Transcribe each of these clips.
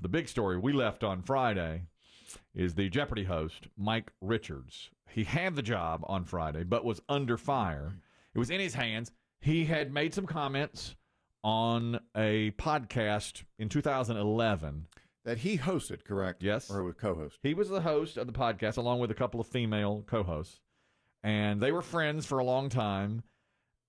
The big story we left on Friday is the Jeopardy host, Mike Richards. He had the job on Friday, but was under fire. It was in his hands. He had made some comments on a podcast in 2011. That he hosted, correct? Yes. Or was co-host? He was the host of the podcast along with a couple of female co-hosts. And they were friends for a long time.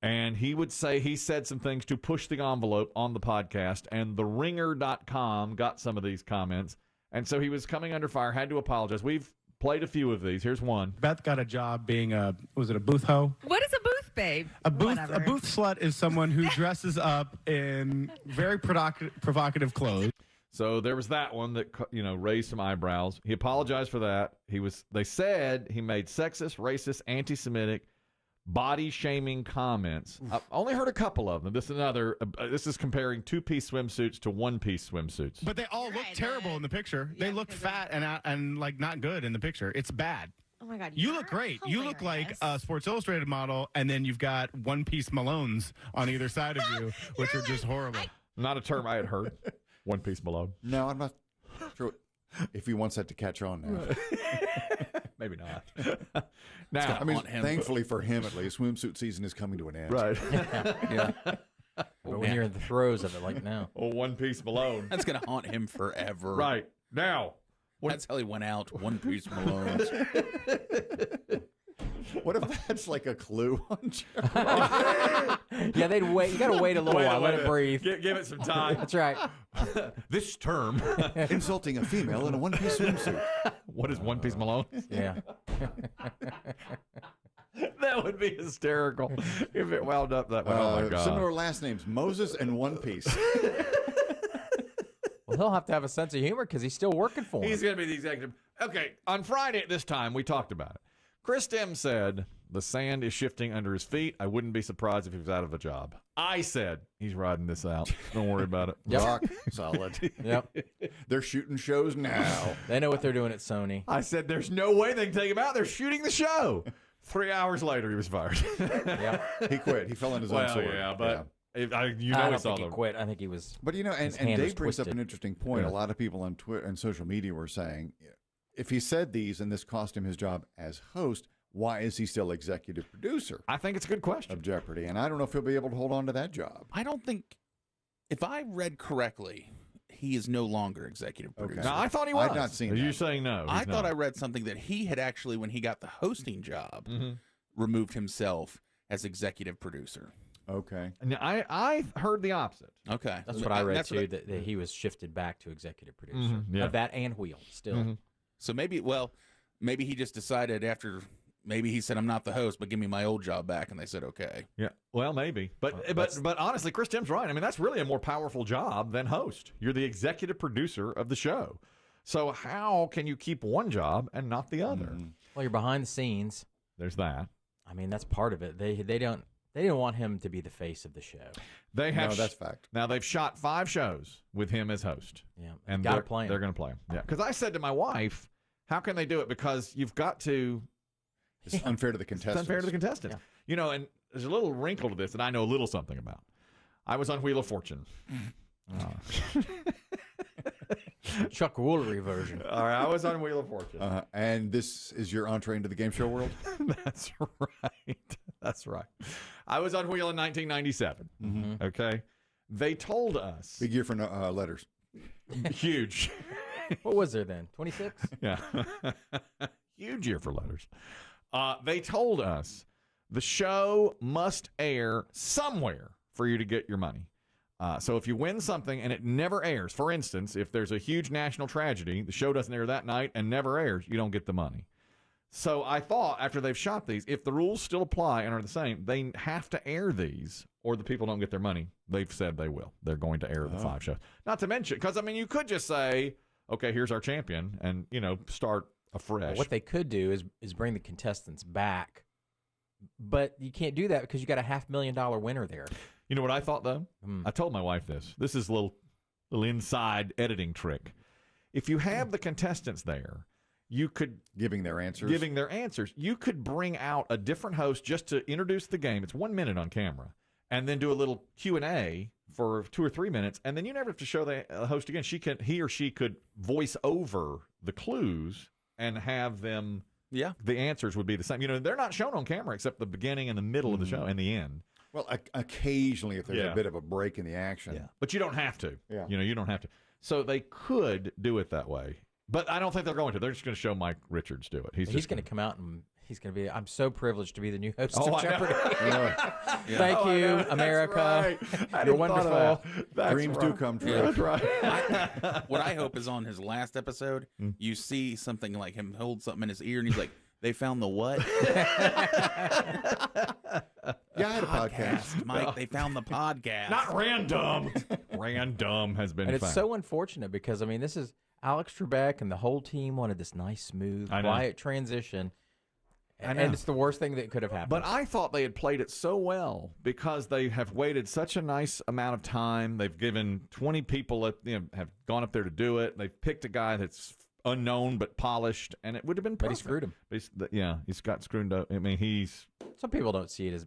And he would say he said some things to push the envelope on the podcast. And TheRinger.com got some of these comments. And so he was coming under fire, had to apologize. We've played a few of these. Here's one. Beth got a job being a booth hoe? What is a booth, babe? A booth slut is someone who dresses up in very provocative clothes. So there was that one that, raised some eyebrows. He apologized for that. They said he made sexist, racist, anti-Semitic, body-shaming comments. I've only heard a couple of them. This is comparing two-piece swimsuits to one-piece swimsuits. But they all look terrible in the picture. They look fat and like not good in the picture. It's bad. Oh my God! You look great. Hilarious. You look like a Sports Illustrated model, and then you've got one-piece Malones on either side of you, which are just horrible. Not a term I had heard. One-piece Malone. No, I'm not sure if he wants that to catch on now. Maybe not. Now, I mean, thankfully for him, at least, swimsuit season is coming to an end. Right. Yeah. But when you're in the throes of it, like now. Oh, one-piece Malone. That's going to haunt him forever. Right. Now. That's how he went out, one-piece Malones. What if that's like a clue on Yeah, they'd wait. You got to wait a little while. Let it breathe. Give it some time. That's right. This term. Insulting a female in a one-piece swimsuit. What is one-piece Malone? Yeah. That would be hysterical if it wound up that way. Oh, my God. Similar last names, Moses and One Piece. Well, he'll have to have a sense of humor because he's still working for him. He's going to be the executive. Okay, on Friday at this time, we talked about it. Chris Demm said, the sand is shifting under his feet. I wouldn't be surprised if he was out of a job. I said, he's riding this out. Don't worry about it. Yep. Rock solid. Yep. They're shooting shows now. They know what they're doing at Sony. I said, there's no way they can take him out. They're shooting the show. 3 hours later, he was fired. Yeah. He quit. He fell on his own sword. Yeah, but I don't he think he quit. I think he was. But and hand Dave was brings up twisted. an interesting point. Yeah. A lot of people on Twitter and social media were saying, if he said these and this cost him his job as host, why is he still executive producer I think it's a good question. of Jeopardy? And I don't know if he'll be able to hold on to that job. I don't think, if I read correctly, he is no longer executive producer. Now, I thought he was. I've not seen Are you that. saying no? I he's thought not. I read something that he had actually, when he got the hosting job, removed himself as executive producer. Okay. And I heard the opposite. Okay. That's what I read too, that he was shifted back to executive producer. Yeah. Of that and Wheel still. So maybe he just decided after, maybe he said, I'm not the host, but give me my old job back. And they said, okay. Yeah, well, maybe. But honestly, Chris Demm's right. I mean, that's really a more powerful job than host. You're the executive producer of the show. So how can you keep one job and not the other? Well, you're behind the scenes. There's that. I mean, that's part of it. They didn't want him to be the face of the show. They have. No, that's fact. Now they've shot 5 shows with him as host. Yeah, and gotta play him. They're going to play him. Yeah, because I said to my wife, "How can they do it? Because you've got to." It's unfair to the contestants. It's unfair to the contestants. Yeah. And there's a little wrinkle to this that I know a little something about. I was on Wheel of Fortune. Chuck Woolery version. All right, I was on Wheel of Fortune. And this is your entree into the game show world? That's right. That's right. I was on Wheel in 1997. Okay. They told us. Big year for letters. Huge. What was there then? 26? Yeah. Huge year for letters. They told us the show must air somewhere for you to get your money. So if you win something and it never airs, for instance, if there's a huge national tragedy, the show doesn't air that night and never airs, you don't get the money. So I thought after they've shot these, if the rules still apply and are the same, they have to air these or the people don't get their money. They've said they will. They're going to air the 5 shows. Not to mention, because, I mean, you could just say, okay, here's our champion and, start afresh. Well, what they could do is bring the contestants back. But you can't do that because you got a $500,000 winner there. You know what I thought, though? I told my wife this. This is a little inside editing trick. If you have the contestants there, you could... Giving their answers. You could bring out a different host just to introduce the game. It's 1 minute on camera. And then do a little Q&A for 2 or 3 minutes, and then you never have to show the host again. He or she could voice over the clues and have them. Yeah. The answers would be the same. They're not shown on camera except the beginning and the middle of the show and the end. Well, occasionally if there's a bit of a break in the action. Yeah. But you don't have to. Yeah. You don't have to. So they could do it that way. But I don't think they're going to. They're just going to show Mike Richards do it. He's going to come out and he's going to be, I'm so privileged to be the new host Oh, of I know. Jeopardy. Yeah. Thank you, That's America. right. I You're hadn't thought of wonderful. that. That's Dreams do come true. That's right. What I hope is on his last episode, you see something like him hold something in his ear, and he's like, "They found the what?" Yeah, I had a podcast. Mike. They found the podcast. Not random. Random has been And it's found. so unfortunate because, I mean, this is Alex Trebek and the whole team wanted this nice, smooth, I know. quiet transition. I know. And it's the worst thing that could have happened. But I thought they had played it so well because they have waited such a nice amount of time. They've given 20 people have gone up there to do it. They've picked a guy that's unknown but polished, and it would have been But he perfect. screwed him. But he's got screwed up. I mean, he's... Some people don't see it as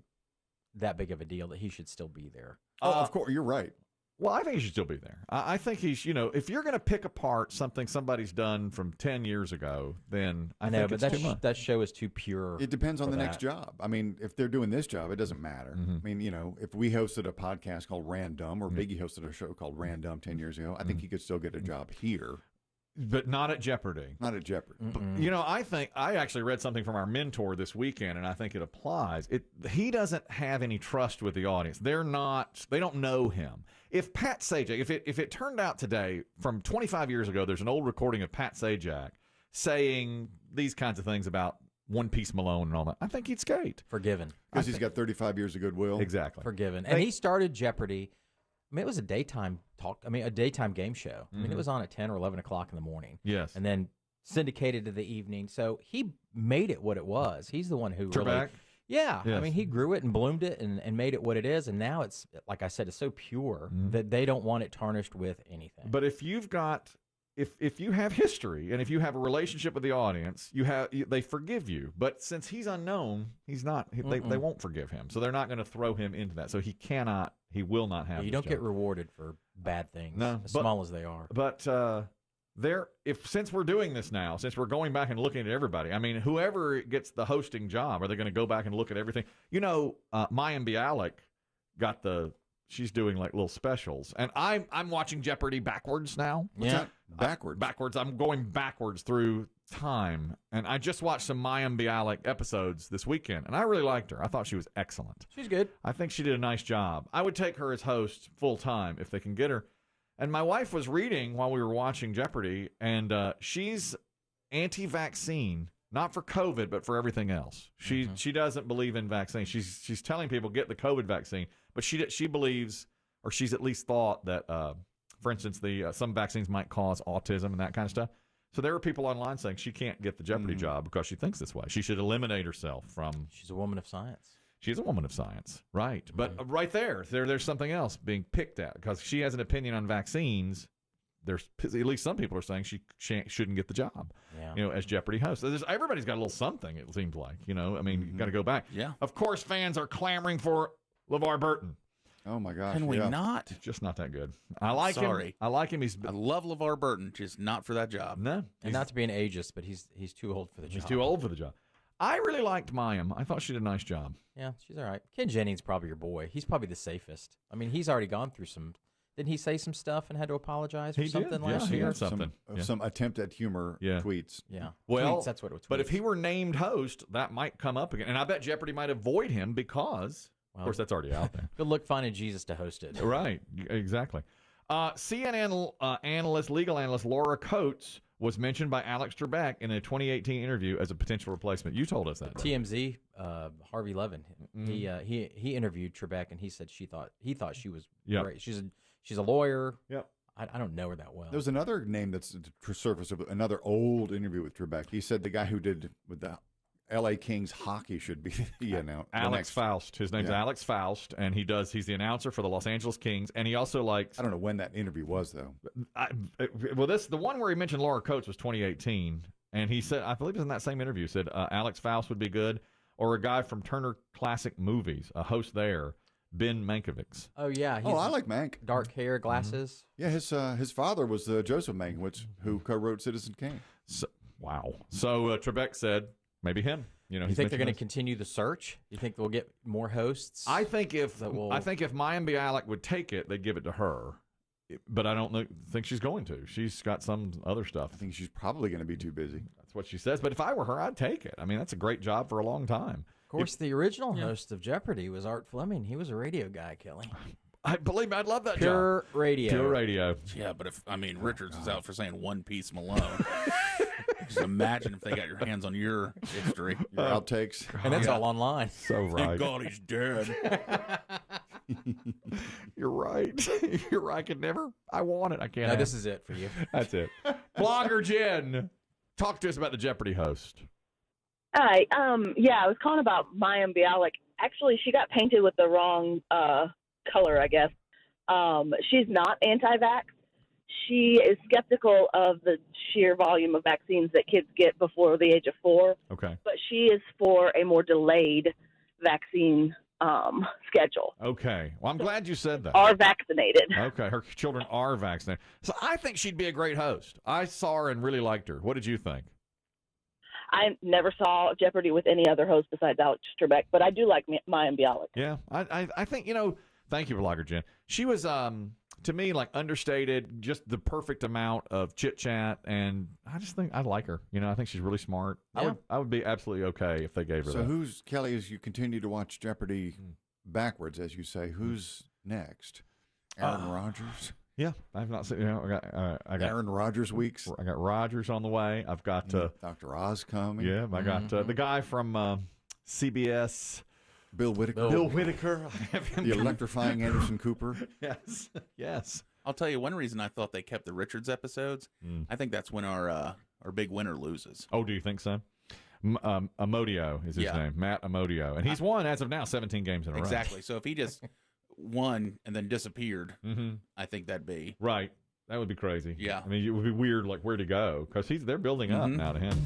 that big of a deal that he should still be there. Oh, of course, you're right. Well, I think he should still be there. I think he's, if you're going to pick apart something somebody's done from 10 years ago, then I know, think but it's too much. that show is too pure. It depends on for the next that. job. I mean, if they're doing this job, it doesn't matter. Mm-hmm. I mean, if we hosted a podcast called Random or Biggie hosted a show called Random 10 years ago, I think he could still get a job here, But not at Jeopardy. not at Jeopardy. I think I actually read something from our mentor this weekend, and I think it applies. He doesn't have any trust with the audience. They don't know him. If Pat Sajak, if it turned out today from 25 years ago, there's an old recording of Pat Sajak saying these kinds of things about One Piece Malone and all that, I think he'd skate. Forgiven. Because he's got 35 years of goodwill. Exactly. Forgiven. And he started Jeopardy. I mean, it was a daytime a daytime game show. I mean, it was on at 10 or 11 o'clock in the morning. Yes. And then syndicated to the evening. So he made it what it was. He's the one who really... Trebek? Yeah. Yes. I mean, he grew it and bloomed it and made it what it is. And now it's, like I said, it's so pure that they don't want it tarnished with anything. But if you've got... If you have history and if you have a relationship with the audience, they forgive you. But since he's unknown, he's not. They won't forgive him, so they're not going to throw him into that. So he will not have. You this don't job. get rewarded for bad things, No, as but- small as they are. But since we're doing this now, since we're going back and looking at everybody, I mean, whoever gets the hosting job, are they going to go back and look at everything? Mayim Bialik got she's doing like little specials, and I'm watching Jeopardy backwards now. What's Yeah. that? Backwards. Backwards. I'm going backwards through time, and I just watched some Mayim Bialik episodes this weekend, and I really liked her. I thought she was excellent. She's good. I think she did a nice job. I would take her as host full time if they can get her. And my wife was reading while we were watching Jeopardy, and she's anti-vaccine, not for COVID, but for everything else. She doesn't believe in vaccines. She's telling people get the COVID vaccine, but she believes, or she's at least thought that, for instance, some vaccines might cause autism and that kind of stuff. So there are people online saying she can't get the Jeopardy job because she thinks this way. She should eliminate herself from. She's a woman of science. She's a woman of science, right? But right there's something else being picked at because she has an opinion on vaccines. There's at least some people are saying she shouldn't get the job, Yeah. as Jeopardy host. So everybody's got a little something. It seems like, I mean, you got to go back. Yeah. Of course, fans are clamoring for LeVar Burton. Oh, my gosh. Can we yeah. not? Just not that good. I like him. Sorry. I like him. He's I love LeVar Burton, just not for that job. no. And not to be an ageist, but he's too old for the job. He's too old for the job. I really liked Mayim. I thought she did a nice job. Yeah, she's all right. Ken Jennings probably your boy. He's probably the safest. I mean, he's already gone through some. Didn't he say some stuff and had to apologize for He something did, last he year? had something. Yeah. Some attempt at humor Yeah. tweets. Yeah. Well, Tweets, that's what it was. But if he were named host, that might come up again. And I bet Jeopardy might avoid him because, of course, that's already out there. Good luck finding Jesus to host it. Right, exactly. CNN legal analyst Laura Coates was mentioned by Alex Trebek in a 2018 interview as a potential replacement. You told us that. TMZ, Harvey Levin, he interviewed Trebek and he said he thought she was great. She's a lawyer. Yep. I don't know her that well. There's another name that's surfaced of another old interview with Trebek. He said the guy who did with the L.A. Kings hockey should be Alex Faust. His name's Alex Faust, and he's the announcer for the Los Angeles Kings, and he also likes. I don't know when that interview was though. The one where he mentioned Laura Coates was 2018, and he said, I believe it was in that same interview, said Alex Faust would be good, or a guy from Turner Classic Movies, a host there. Ben Mankiewicz. Oh yeah. Oh, I like Mank. Dark hair, glasses. Yeah, his father was Joseph Mankiewicz, who co-wrote Citizen Kane. So, wow. So Trebek said maybe him. You know, You think they're going to continue the search? You think they'll get more hosts? I think if Mayim Bialik would take it, they'd give it to her. But I don't think she's going to. She's got some other stuff. I think she's probably going to be too busy. That's what she says. But if I were her, I'd take it. I mean, that's a great job for a long time. Of course, the original host of Jeopardy was Art Fleming. He was a radio guy, Kelly. I believe I'd love that Pure job. radio. Pure radio. Yeah, but Richards is out for saying One Piece Malone. Just imagine if they got your hands on your history. Your outtakes. And that's all online. So right. Thank God he's dead. You're right. You're right. I could never. I want it. I can't. No, this is it for you. That's it. Blogger Jen, talk to us about the Jeopardy host. Hi. Yeah, I was calling about Mayim Bialik. Actually, she got painted with the wrong color, I guess. She's not anti-vax. She is skeptical of the sheer volume of vaccines that kids get before the age of 4. Okay. But she is for a more delayed vaccine schedule. Okay. Well, I'm glad you said that. Are vaccinated. Okay. Her children are vaccinated. So I think she'd be a great host. I saw her and really liked her. What did you think? I never saw Jeopardy with any other host besides Alex Trebek, but I do like Mayim Bialik. Yeah. I think, thank you, Blogger Jen. She was, to me, like understated, just the perfect amount of chit chat, and I just think I like her. I think she's really smart. Yeah. I would be absolutely okay if they gave her that. So Kelly, as you continue to watch Jeopardy backwards, as you say, who's next? Aaron Rodgers? Yeah, I've not seen. I got Aaron Rodgers weeks. I got Rodgers on the way. I've got Dr. Oz coming. yeah. I got the guy from CBS. Bill Whitaker. Bill Whitaker. The electrifying Anderson Cooper. Yes. I'll tell you one reason I thought they kept the Richards episodes. I think that's when our big winner loses. Oh, do you think so? Amodio is his name, Matt Amodio, and he's won as of now 17 games in a row. Exactly. So if he just won and then disappeared, I think that'd be right. That would be crazy. Yeah. I mean, it would be weird, like where to go, because they're building up now to him.